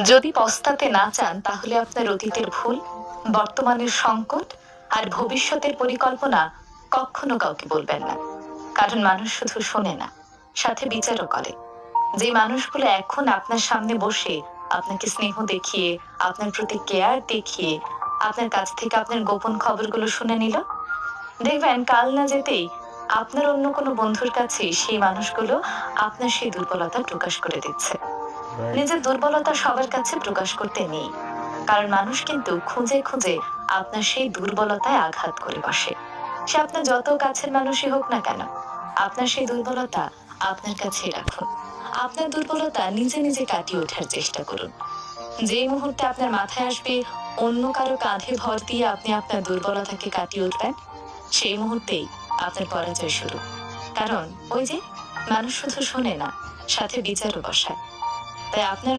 যদি পস্তাতে না চান তাহলে আপনার অতীতের ভুল, বর্তমানের সংকট আর ভবিষ্যতের পরিকল্পনা কখনো কাউকে বলবেন না। কারণ মানুষ শুধু শোনে না, সাথে বিচারও করে। যে মানুষগুলো এখন আপনার সামনে বসে আপনাকে স্নেহ দেখিয়ে, আপনার প্রতি কেয়ার দেখিয়ে, আপনার কাছ থেকে আপনার গোপন খবরগুলো শুনে নিল, দেখবেন কাল না যেতেই আপনার অন্য কোনো বন্ধুর কাছে সেই মানুষগুলো আপনার সেই দুর্বলতা প্রকাশ করে দিচ্ছে। রাইট। নিজের দুর্বলতা সবার কাছে প্রকাশ করতে নেই, কারণ মানুষ কিন্তু খুঁজে খুঁজে আপনার সেই দুর্বলতায় আঘাত করে বসে। সে আপনার যত কাছের মানুষই হোক না কেন, আপনার সেই দুর্বলতা আপনার কাছেই রাখুন। আপনার দুর্বলতা নিজে নিজে কাটিয়ে ওঠার চেষ্টা করুন। যে মুহূর্তে আপনার মাথায় আসবে অন্য কারো কাঁধে ভর দিয়ে আপনি আপনার দুর্বলতাকে কাটিয়ে উঠবেন, সেই মুহূর্তেই আপনার পরাজয় শুরু। কারণ ওই যে, মানুষ শুধু শোনে না, সাথে বিচারও বসায়। তাই আপনার